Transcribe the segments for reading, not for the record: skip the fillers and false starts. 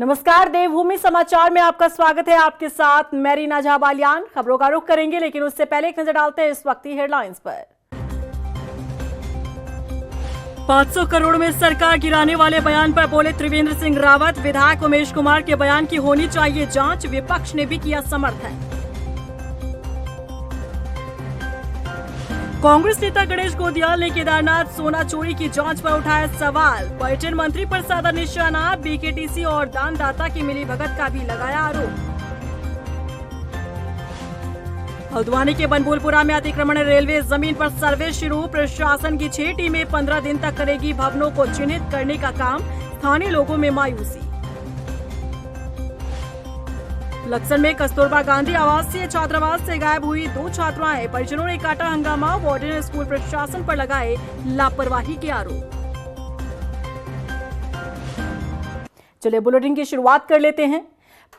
नमस्कार, देवभूमि समाचार में आपका स्वागत है। आपके साथ मैं रीना झा बालियान। खबरों का रुख करेंगे, लेकिन उससे पहले एक नजर डालते हैं इस वक्त की हेडलाइंस पर। 500 करोड़ में सरकार गिराने वाले बयान पर बोले त्रिवेंद्र सिंह रावत। विधायक उमेश कुमार के बयान की होनी चाहिए जांच, विपक्ष ने भी किया समर्थन। कांग्रेस नेता गणेश गोदियाल ने केदारनाथ सोना चोरी की जांच पर उठाया सवाल। पर्यटन मंत्री पर साधा निशाना, बीकेटीसी और दानदाता की मिलीभगत का भी लगाया आरोप। हल्द्वानी के बनबुलपुरा में अतिक्रमण रेलवे जमीन पर सर्वे शुरू। प्रशासन की 6 टीमें 15 दिन तक करेगी भवनों को चिन्हित करने का काम। स्थानीय लोगों में मायूसी। लक्सर में कस्तूरबा गांधी आवासीय छात्रावास से गायब हुई 2 छात्राएं। परिजनों ने काटा हंगामा, वार्डन ने स्कूल प्रशासन पर लगाए लापरवाही के आरोप। चलिए बुलेटिन की शुरुआत कर लेते हैं।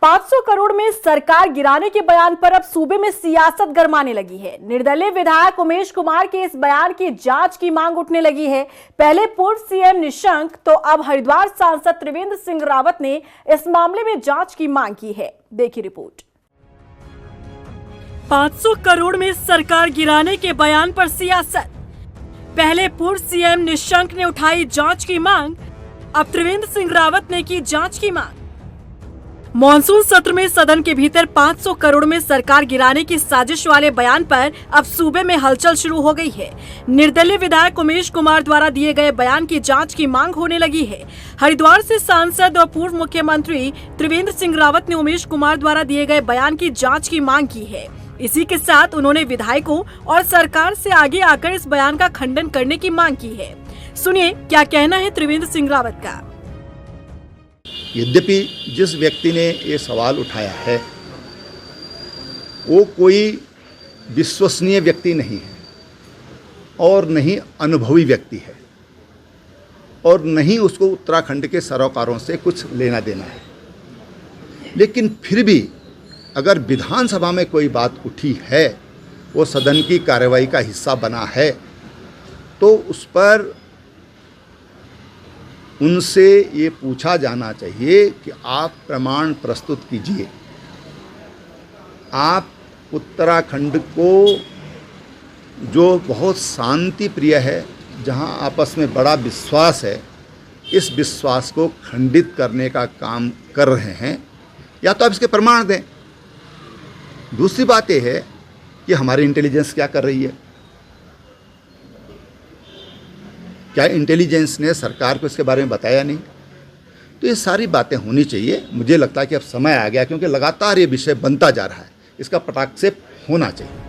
500 करोड़ में सरकार गिराने के बयान पर अब सूबे में सियासत गरमाने लगी है। निर्दलीय विधायक उमेश कुमार के इस बयान की जांच की मांग उठने लगी है। पहले पूर्व सीएम निशंक तो अब हरिद्वार सांसद त्रिवेंद्र सिंह रावत ने इस मामले में जांच की मांग की है। देखिए रिपोर्ट। 500 करोड़ में सरकार गिराने के बयान पर सियासत। पहले पूर्व सीएम निशंक ने उठाई जांच की मांग, अब त्रिवेंद्र सिंह रावत ने की जांच की मांग। मॉनसून सत्र में सदन के भीतर 500 करोड़ में सरकार गिराने की साजिश वाले बयान पर अब सूबे में हलचल शुरू हो गई है। निर्दलीय विधायक उमेश कुमार द्वारा दिए गए बयान की जांच की मांग होने लगी है। हरिद्वार से सांसद और पूर्व मुख्यमंत्री त्रिवेंद्र सिंह रावत ने उमेश कुमार द्वारा दिए गए बयान की जांच की मांग की है। इसी के साथ उन्होंने विधायकों और सरकार से आगे आकर इस बयान का खंडन करने की मांग की है। सुनिए क्या कहना है त्रिवेंद्र सिंह रावत का। यद्यपि जिस व्यक्ति ने ये सवाल उठाया है वो कोई विश्वसनीय व्यक्ति नहीं है और नहीं अनुभवी व्यक्ति है और नहीं उसको उत्तराखंड के सरोकारों से कुछ लेना देना है, लेकिन फिर भी अगर विधानसभा में कोई बात उठी है, वो सदन की कार्यवाही का हिस्सा बना है, तो उस पर उनसे ये पूछा जाना चाहिए कि आप प्रमाण प्रस्तुत कीजिए। आप उत्तराखंड को जो बहुत शांति प्रिय है, जहां आपस में बड़ा विश्वास है, इस विश्वास को खंडित करने का काम कर रहे हैं, या तो आप इसके प्रमाण दें। दूसरी बात यह है कि हमारी इंटेलिजेंस क्या कर रही है। क्या इंटेलिजेंस ने सरकार को इसके बारे में बताया नहीं? तो ये सारी बातें होनी चाहिए। मुझे लगता है कि अब समय आ गया, क्योंकि लगातार ये विषय बनता जा रहा है, इसका पटाख से होना चाहिए।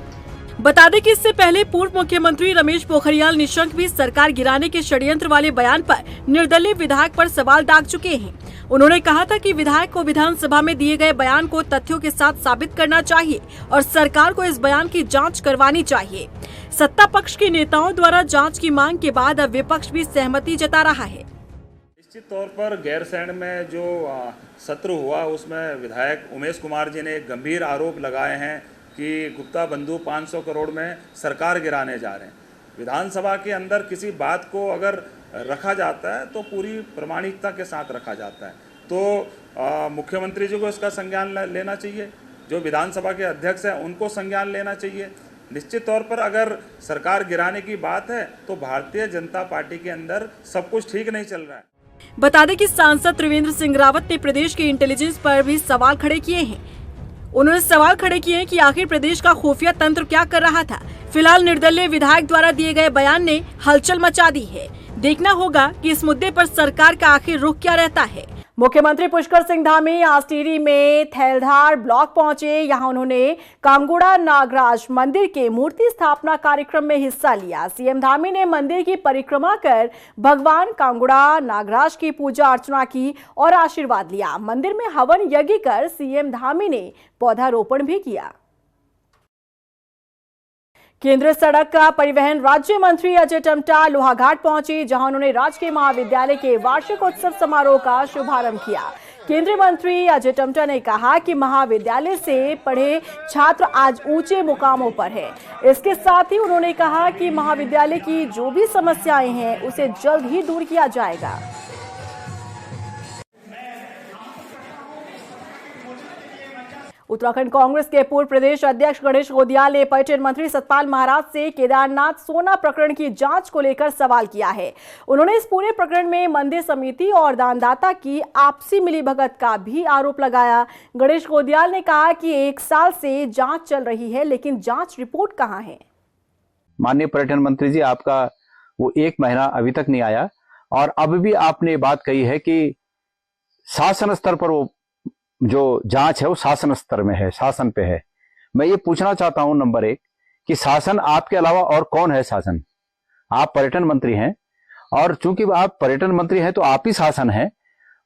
बता दें कि इससे पहले पूर्व मुख्यमंत्री रमेश पोखरियाल निशंक भी सरकार गिराने के षड्यंत्र वाले बयान पर निर्दलीय विधायक पर सवाल दाग चुके हैं। उन्होंने कहा था कि विधायक को विधानसभा में दिए गए बयान को तथ्यों के साथ साबित करना चाहिए और सरकार को इस बयान की जांच करवानी चाहिए। सत्ता पक्ष के नेताओं द्वारा जांच की मांग के बाद अब विपक्ष भी सहमति जता रहा है। निश्चित तौर पर गैरसैंण में जो सत्र हुआ उसमें विधायक उमेश कुमार जी ने गंभीर आरोप लगाए हैं कि गुप्ता बंधु 500 करोड़ में सरकार गिराने जा रहे हैं। विधानसभा के अंदर किसी बात को अगर रखा जाता है तो पूरी प्रामाणिकता के साथ रखा जाता है। तो मुख्यमंत्री जी को इसका संज्ञान लेना चाहिए, जो विधानसभा के अध्यक्ष हैं उनको संज्ञान लेना चाहिए। निश्चित तौर पर अगर सरकार गिराने की बात है तो भारतीय जनता पार्टी के अंदर सब कुछ ठीक नहीं चल रहा है। बता दें कि सांसद त्रिवेंद्र सिंह रावत ने प्रदेश के इंटेलिजेंस पर भी सवाल खड़े किए हैं। उन्होंने सवाल खड़े किए हैं कि आखिर प्रदेश का खुफिया तंत्र क्या कर रहा था। फिलहाल निर्दलीय विधायक द्वारा दिए गए बयान ने हलचल मचा दी है। देखना होगा कि इस मुद्दे पर सरकार का आखिर रुख क्या रहता है। मुख्यमंत्री पुष्कर सिंह धामी आज टिहरी में थैलधार ब्लॉक पहुंचे। यहां उन्होंने कांगुड़ा नागराज मंदिर के मूर्ति स्थापना कार्यक्रम में हिस्सा लिया। सीएम धामी ने मंदिर की परिक्रमा कर भगवान कांगुड़ा नागराज की पूजा अर्चना की और आशीर्वाद लिया। मंदिर में हवन यज्ञ कर सीएम धामी ने पौधारोपण भी किया। केंद्रीय सड़क का परिवहन राज्य मंत्री अजय टम्टा लोहाघाट पहुंचे, जहां उन्होंने राजकीय महाविद्यालय के वार्षिक उत्सव समारोह का शुभारंभ किया। केंद्रीय मंत्री अजय टम्टा ने कहा कि महाविद्यालय से पढ़े छात्र आज ऊंचे मुकामों पर है। इसके साथ ही उन्होंने कहा कि महाविद्यालय की जो भी समस्याएं हैं उसे जल्द ही दूर किया जाएगा। उत्तराखंड कांग्रेस के पूर्व प्रदेश अध्यक्ष गणेश गोदियाल ने पर्यटन मंत्री सतपाल महाराज से केदारनाथ सोना प्रकरण की जांच को लेकर सवाल किया है। उन्होंने इस पूरे प्रकरण में मंदिर समिति और दानदाता की आपसी मिलीभगत का भी आरोप लगाया। गणेश गोदियाल ने कहा कि 1 साल से जांच चल रही है, लेकिन जांच रिपोर्ट कहां है। माननीय पर्यटन मंत्री जी, आपका वो 1 महीना अभी तक नहीं आया और अब भी आपने ये बात कही है कि शासन स्तर पर वो जो जांच है वो शासन स्तर में है, शासन पे है। मैं ये पूछना चाहता हूं नंबर 1 कि शासन आपके अलावा और कौन है शासन? आप पर्यटन मंत्री हैं और चूंकि आप पर्यटन मंत्री हैं तो आप ही शासन हैं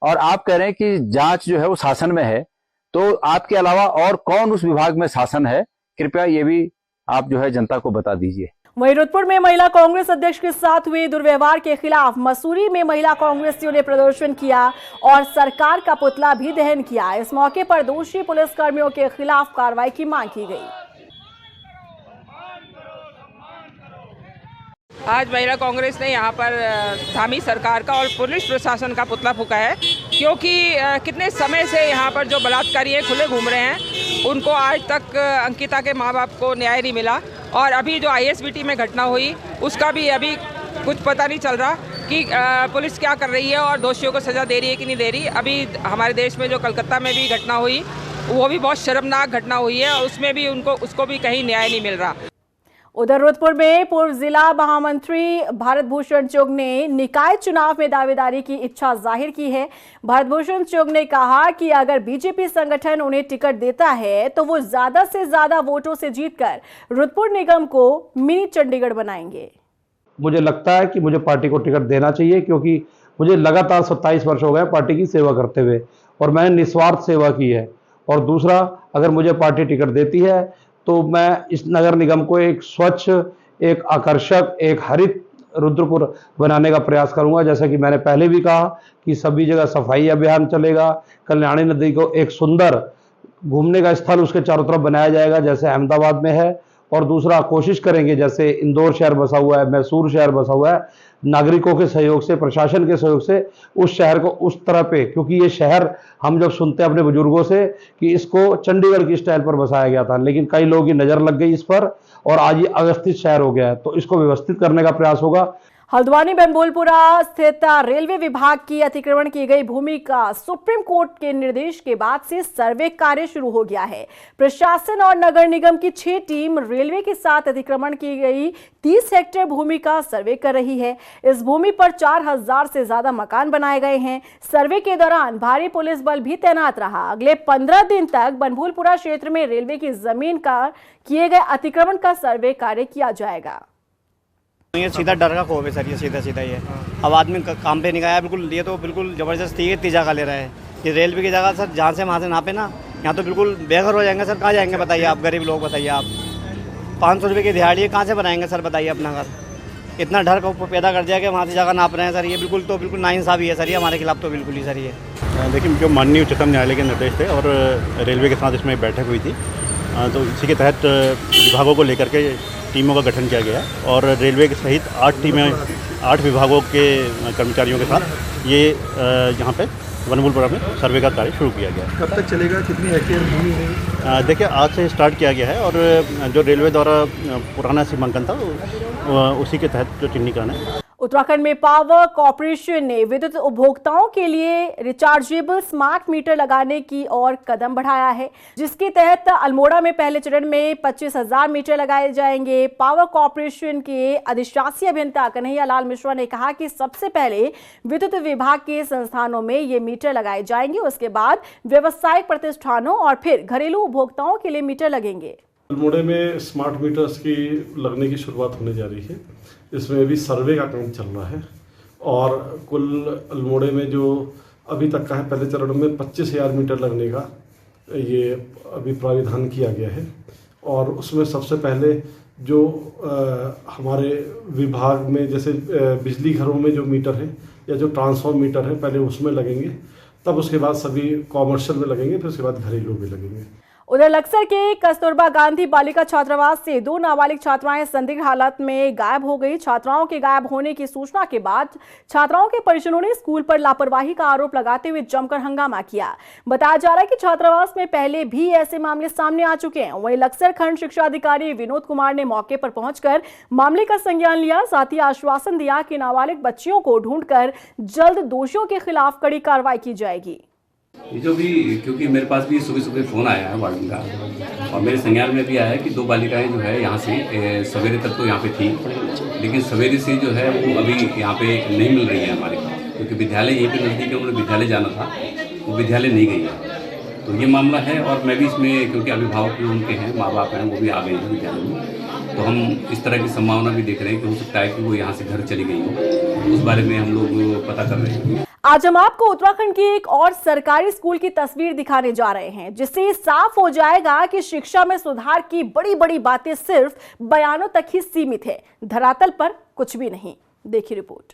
और आप कह रहे हैं कि जांच जो है वो शासन में है, तो आपके अलावा और कौन उस विभाग में शासन है? कृपया ये भी आप जो है जनता को बता दीजिए। वहीं रुद्रपुर में महिला कांग्रेस अध्यक्ष के साथ हुए दुर्व्यवहार के खिलाफ मसूरी में महिला कांग्रेसियों ने प्रदर्शन किया और सरकार का पुतला भी दहन किया। इस मौके पर दोषी पुलिसकर्मियों के खिलाफ कार्रवाई की मांग की गई। आज महिला कांग्रेस ने यहाँ पर धामी सरकार का और पुलिस प्रशासन का पुतला फूंका है, क्योंकि कितने समय से यहाँ पर जो बलात्कारी हैं खुले घूम रहे हैं, उनको आज तक अंकिता के माँ बाप को न्याय नहीं मिला। और अभी जो ISBT में घटना हुई उसका भी अभी कुछ पता नहीं चल रहा कि पुलिस क्या कर रही है और दोषियों को सज़ा दे रही है कि नहीं दे रही। अभी हमारे देश में जो कलकत्ता में भी घटना हुई वो भी बहुत शर्मनाक घटना हुई है और उसमें भी उसको भी कहीं न्याय नहीं मिल रहा। उधर रुद्रपुर में पूर्व जिला महामंत्री भारत भूषण चुग ने निकाय चुनाव में दावेदारी की इच्छा जाहिर की है। भारत भूषण चुग ने कहा कि अगर बीजेपी संगठन उन्हें टिकट देता है तो वो ज्यादा से ज्यादा वोटों से जीतकर रुद्रपुर निगम को मिनी चंडीगढ़ बनाएंगे। मुझे लगता है कि मुझे पार्टी को टिकट देना चाहिए, क्योंकि मुझे लगातार 27 वर्ष हो गए पार्टी की सेवा करते हुए और मैंने निस्वार्थ सेवा की है। और दूसरा, अगर मुझे पार्टी टिकट देती है तो मैं इस नगर निगम को एक स्वच्छ, एक आकर्षक, एक हरित रुद्रपुर बनाने का प्रयास करूंगा। जैसा कि मैंने पहले भी कहा कि सभी जगह सफाई अभियान चलेगा, कल्याणी नदी को एक सुंदर घूमने का स्थल उसके चारों तरफ बनाया जाएगा जैसे अहमदाबाद में है। और दूसरा, कोशिश करेंगे जैसे इंदौर शहर बसा हुआ है, मैसूर शहर बसा हुआ है, नागरिकों के सहयोग से, प्रशासन के सहयोग से उस शहर को उस तरह पे, क्योंकि ये शहर हम जब सुनते हैं अपने बुजुर्गों से कि इसको चंडीगढ़ की स्टाइल पर बसाया गया था, लेकिन कई लोगों की नज़र लग गई इस पर और आज ये अवस्थित शहर हो गया है, तो इसको व्यवस्थित करने का प्रयास होगा। हल्द्वानी बनभूलपुरा स्थित रेलवे विभाग की अतिक्रमण की गई भूमि का सुप्रीम कोर्ट के निर्देश के बाद से सर्वे कार्य शुरू हो गया है। प्रशासन और नगर निगम की 6 टीम रेलवे के साथ अतिक्रमण की गई 30 हेक्टेयर भूमि का सर्वे कर रही है। इस भूमि पर 4000 से ज्यादा मकान बनाए गए हैं। सर्वे के दौरान भारी पुलिस बल भी तैनात रहा। अगले 15 दिन तक बनभूलपुरा क्षेत्र में रेलवे की जमीन का किए गए अतिक्रमण का सर्वे कार्य किया जाएगा। ये सीधा डर का खौफ है सर, ये सीधा ये। अब आदमी काम पे नहीं गया, बिल्कुल ये तो बिल्कुल ज़बरदस्ती है, तीजा का ले रहा है। ये रेलवे की जगह सर जहाँ से वहाँ से नापे ना, यहाँ तो बिल्कुल बेघर हो जाएंगे सर। कहाँ जाएंगे बताइए आप, गरीब लोग बताइए आप। 500 रुपये की दिहाड़ी है, कहाँ से बनाएंगे सर बताइए अपना घर। इतना डर को पैदा कर दिया कि वहाँ से जगह नाप रहे हैं सर। ये बिल्कुल नाइंसाफ़ी है सर, ये हमारे खिलाफ तो बिल्कुल ही सर ये। देखिए, जो माननीय उच्चतम न्यायालय के निर्देश थे और रेलवे के साथ इसमें बैठक हुई थी, तो इसी के तहत विभागों को लेकर के टीमों का गठन किया गया और रेलवे के सहित 8 विभागों के कर्मचारियों के साथ ये यहाँ पे बनभूलपुरा में सर्वे का कार्य शुरू किया गया है। कब तक चलेगा, कितनी हेक्टेयर भूमि है? देखिए, आज से स्टार्ट किया गया है और जो रेलवे द्वारा पुराना सीमांकन था उसी के तहत जो चिन्हीकरण है। उत्तराखंड में पावर कॉर्पोरेशन ने विद्युत उपभोक्ताओं के लिए रिचार्जेबल स्मार्ट मीटर लगाने की ओर कदम बढ़ाया है, जिसके तहत अल्मोड़ा में पहले चरण में 25,000 मीटर लगाए जाएंगे। पावर कॉर्पोरेशन के अधिशासी अभियंता कन्हैया लाल मिश्रा ने कहा कि सबसे पहले विद्युत विभाग के संस्थानों में ये मीटर लगाए जाएंगे, उसके बाद व्यावसायिक प्रतिष्ठानों और फिर घरेलू उपभोक्ताओं के लिए मीटर लगेंगे। अल्मोड़े में स्मार्ट मीटर्स की लगने की शुरुआत होने जा रही है। इसमें अभी सर्वे का काम चल रहा है और कुल अल्मोड़े में जो अभी तक का है, पहले चरण में 25,000 मीटर लगने का ये अभी प्राविधान किया गया है। और उसमें सबसे पहले जो हमारे विभाग में जैसे बिजली घरों में जो मीटर है या जो ट्रांसफॉर्म मीटर है, पहले उसमें लगेंगे, तब उसके बाद सभी कॉमर्शियल में लगेंगे, फिर उसके बाद घरेलू में लगेंगे। उधर लक्सर के कस्तूरबा गांधी बालिका छात्रावास से 2 नाबालिग छात्राएं संदिग्ध हालत में गायब हो गई। छात्राओं के गायब होने की सूचना के बाद छात्राओं के परिजनों ने स्कूल पर लापरवाही का आरोप लगाते हुए जमकर हंगामा किया। बताया जा रहा है कि छात्रावास में पहले भी ऐसे मामले सामने आ चुके हैं। वहीं लक्सर खंड शिक्षा अधिकारी विनोद कुमार ने मौके पर पहुंचकर मामले का संज्ञान लिया, साथ ही आश्वासन दिया कि नाबालिग बच्चियों को ढूंढकर जल्द दोषियों के खिलाफ कड़ी कार्रवाई की जाएगी। ये जो भी, क्योंकि मेरे पास भी सुबह सुबह फ़ोन आया है वार्डन का और मेरे संज्ञान में भी आया है कि 2 बालिकाएं जो है यहाँ से सवेरे तक तो यहाँ पे थी, लेकिन सवेरे से जो है वो अभी यहाँ पे नहीं मिल रही है हमारे, क्योंकि विद्यालय यहीं पे नज़दीक है, उन्होंने विद्यालय जाना था, वो विद्यालय नहीं गई है। तो ये मामला है और मैं भी इसमें, क्योंकि अभिभावक भी उनके हैं, माँ बाप हैं, वो भी आ गए हैं विद्यालय में, तो हम इस तरह की संभावना भी देख रहे हैं कि हो सकता है कि वो यहाँ से घर चली गई हो। उस बारे में हम लोग पता कर रहे हैं। आज हम आपको उत्तराखंड की एक और सरकारी स्कूल की तस्वीर दिखाने जा रहे हैं, जिससे साफ हो जाएगा कि शिक्षा में सुधार की बड़ी बड़ी बातें सिर्फ बयानों तक ही सीमित है, धरातल पर कुछ भी नहीं। देखिए रिपोर्ट।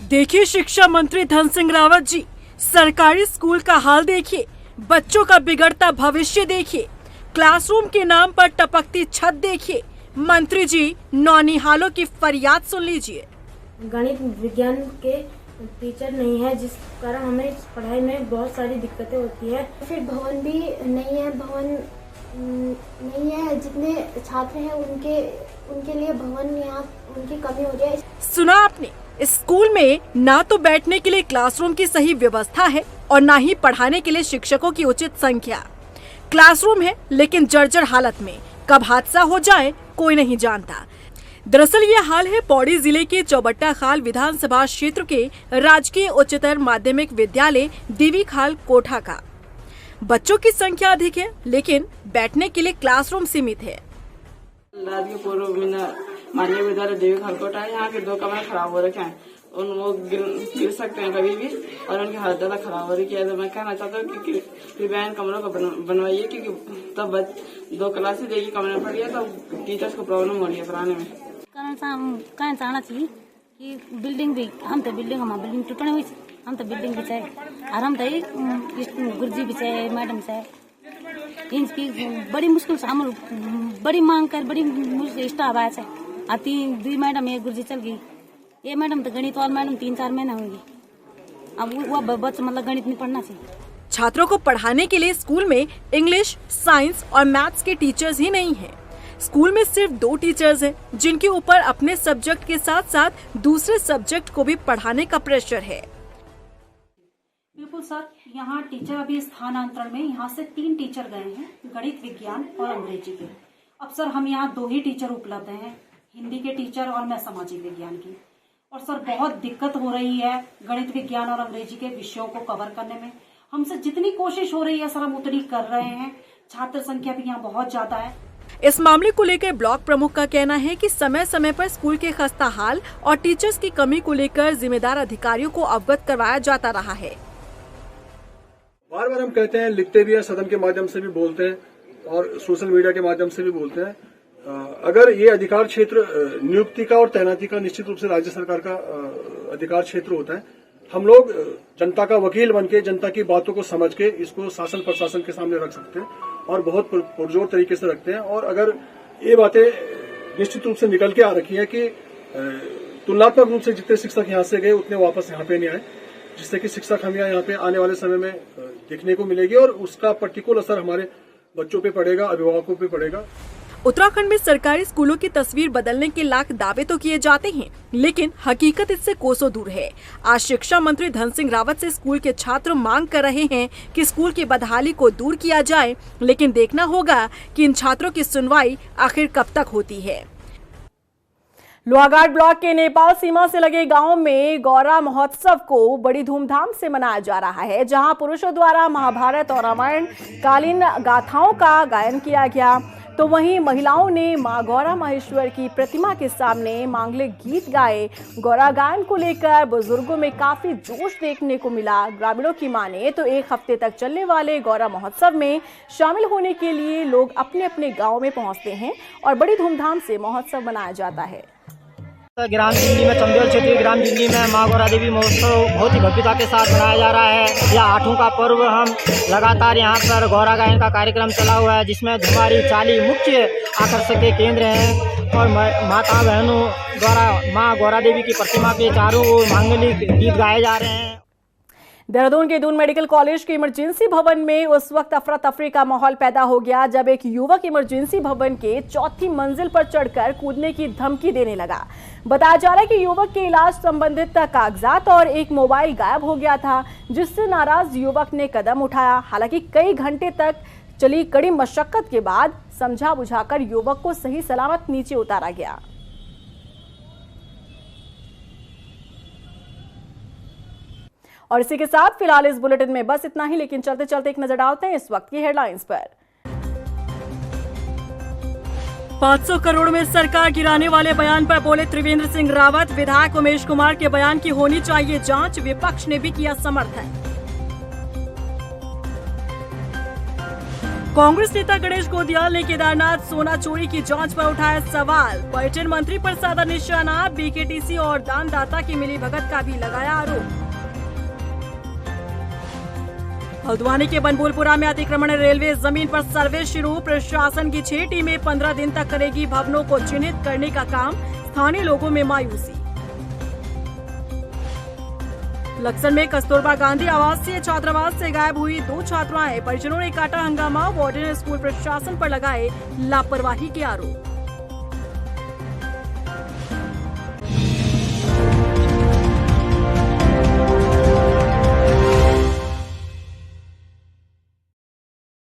देखिए शिक्षा मंत्री धन सिंह रावत जी, सरकारी स्कूल का हाल देखिए, बच्चों का बिगड़ता भविष्य देखिए, क्लासरूम के नाम पर टपकती छत देखिए। मंत्री जी नौनिहालों की फरियाद सुन लीजिए। गणित विज्ञान के टीचर नहीं है, जिस कारण हमें पढ़ाई में बहुत सारी दिक्कतें होती है। फिर भवन भी नहीं है, जितने छात्र हैं उनके लिए भवन यहाँ उनकी कमी हो रही है। सुना आपने, इस स्कूल में ना तो बैठने के लिए क्लासरूम की सही व्यवस्था है और ना ही पढ़ाने के लिए शिक्षकों की उचित संख्या। क्लासरूम है लेकिन जर्जर हालत में, कब हादसा हो जाए कोई नहीं जानता। दरअसल ये हाल है पौड़ी जिले के चौबट्टा खाल विधानसभा क्षेत्र के राजकीय उच्चतर माध्यमिक विद्यालय देवी खाल कोठा का। बच्चों की संख्या अधिक है लेकिन बैठने के लिए क्लासरूम सीमित है। राजकीय पूर्व माध्यमिक विद्यालय देवी खाल कोठा है। यहाँ के 2 कमरे खराब हो रखे हैं, वो गिर सकते हैं कभी भी और उनकी हालत ज्यादा खराब हो रही है। तो मैं कहना चाहता हूँ कि कृपया इन कमरों को बनवाइए, क्योंकि तब 2 क्लासेस देखिए कमरे में पड़ी है तो टीचर्स को प्रॉब्लम हो रही है पढ़ाने में। कहना चाहना चाहिए कि बिल्डिंग भी, हम तो बिल्डिंग टूटने हुई, हम तो बिल्डिंग भी चाहिए और हम तो गुरुजी भी चाहिए, मैडम चाहिए। इनकी बड़ी मुश्किल से हम बड़ी मांग कर बड़ी मुश्किल स्टाफ आया है। आती 2 मैडम, 1 गुरुजी चल गई, ये मैडम तो गणित वाली मैडम 3-4 महीने होंगी। अब वो बच्चा मतलब गणित नहीं पढ़ना चाहिए। छात्रों को पढ़ाने के लिए स्कूल में इंग्लिश, साइंस और मैथ्स के टीचर्स ही नहीं हैं। स्कूल में सिर्फ 2 टीचर्स हैं, जिनके ऊपर अपने सब्जेक्ट के साथ साथ दूसरे सब्जेक्ट को भी पढ़ाने का प्रेशर है। बिल्कुल सर, यहाँ टीचर अभी स्थानांतरण में यहाँ से 3 टीचर गए हैं, गणित, विज्ञान और अंग्रेजी के। अब सर हम यहाँ 2 ही टीचर उपलब्ध हैं, हिंदी के टीचर और मैं सामाजिक विज्ञान की। और सर बहुत दिक्कत हो रही है गणित, विज्ञान और अंग्रेजी के विषयों को कवर करने में। हमसे जितनी कोशिश हो रही है सर हम उतनी कर रहे हैं। छात्र संख्या भी यहाँ बहुत ज्यादा है। इस मामले को लेकर ब्लॉक प्रमुख का कहना है कि समय समय पर स्कूल के खस्ता हाल और टीचर्स की कमी को लेकर जिम्मेदार अधिकारियों को अवगत करवाया जाता रहा है। बार बार हम कहते हैं, लिखते भी हैं, सदन के माध्यम से भी बोलते हैं और सोशल मीडिया के माध्यम से भी बोलते हैं। अगर ये अधिकार क्षेत्र नियुक्ति का और तैनाती का निश्चित रूप से राज्य सरकार का अधिकार क्षेत्र होता है। हम लोग जनता का वकील बनके जनता की बातों को समझ के इसको शासन प्रशासन के सामने रख सकते हैं और बहुत पुरजोर तरीके से रखते हैं। और अगर ये बातें निश्चित रूप से निकल के आ रखी है कि तुलनात्मक रूप से जितने शिक्षक यहाँ से गए उतने वापस यहाँ पे नहीं आए, जिससे कि शिक्षा खामियां यहाँ पे आने वाले समय में देखने को मिलेगी और उसका प्रतिकूल असर हमारे बच्चों पे पड़ेगा, अभिभावकों पे पड़ेगा। उत्तराखंड में सरकारी स्कूलों की तस्वीर बदलने के लाख दावे तो किए जाते हैं, लेकिन हकीकत इससे कोसों दूर है। आज शिक्षा मंत्री धन सिंह रावत से स्कूल के छात्र मांग कर रहे हैं कि स्कूल की बदहाली को दूर किया जाए, लेकिन देखना होगा कि इन छात्रों की सुनवाई आखिर कब तक होती है। लोहाघाट ब्लॉक के नेपाल सीमा से लगे गांव में गौरा महोत्सव को बड़ी धूमधाम से मनाया जा रहा है, जहां पुरुषों द्वारा महाभारत और रामायण कालीन गाथाओं का गायन किया गया, तो वहीं महिलाओं ने मां गौरा महेश्वर की प्रतिमा के सामने मांगलिक गीत गाए। गौरा गायन को लेकर बुजुर्गों में काफी जोश देखने को मिला। ग्रामीणों की माने तो 1 हफ्ते तक चलने वाले गौरा महोत्सव में शामिल होने के लिए लोग अपने अपने गाँव में पहुँचते हैं और बड़ी धूमधाम से महोत्सव मनाया जाता है। ग्राम जिंदगी में चंदेल क्षेत्रीय ग्राम जिंदगी में माँ गौरा देवी महोत्सव बहुत ही भव्यता के साथ मनाया जा रहा है। यह 8वां का पर्व हम लगातार यहाँ पर गौरा गायन का कार्यक्रम चला हुआ है, जिसमें धुमारी चाली मुख्य आकर्षक के केंद्र हैं और माता बहनों द्वारा माँ गौरा देवी की प्रतिमा के चारों ओर मांगलिक गीत गाए जा रहे हैं। देहरादून के दून मेडिकल कॉलेज के इमरजेंसी भवन में उस वक्त अफरा तफरी का माहौल पैदा हो गया जब एक युवक इमरजेंसी भवन के 4थी मंजिल पर चढ़कर कूदने की धमकी देने लगा। बताया जा रहा है कि युवक के इलाज संबंधित कागजात और एक मोबाइल गायब हो गया था, जिससे नाराज युवक ने कदम उठाया। हालांकि कई घंटे तक चली कड़ी मशक्कत के बाद समझा बुझाकर युवक को सही सलामत नीचे उतारा गया। और इसी के साथ फिलहाल इस बुलेटिन में बस इतना ही, लेकिन चलते चलते एक नजर डालते हैं इस वक्त की हेडलाइंस पर। 500 करोड़ में सरकार गिराने वाले बयान पर बोले त्रिवेंद्र सिंह रावत। विधायक उमेश कुमार के बयान की होनी चाहिए जांच, विपक्ष ने भी किया समर्थन। कांग्रेस नेता गणेश गोदियाल ने केदारनाथ सोना चोरी की जांच पर उठाया सवाल। पर्यटन मंत्री पर साधा निशाना, बीकेटीसी और दानदाता की मिलीभगत का भी लगाया आरोप। हल्द्वानी के बनबुलपुरा में अतिक्रमण रेलवे जमीन पर सर्वे शुरू। प्रशासन की 6 टीमें 15 दिन तक करेगी भवनों को चिन्हित करने का काम। स्थानीय लोगों में मायूसी। लक्सर में कस्तूरबा गांधी आवासीय छात्रावास से गायब हुई 2 छात्राएं। परिजनों ने काटा हंगामा, वार्डन ने स्कूल प्रशासन पर लगाए लापरवाही के आरोप।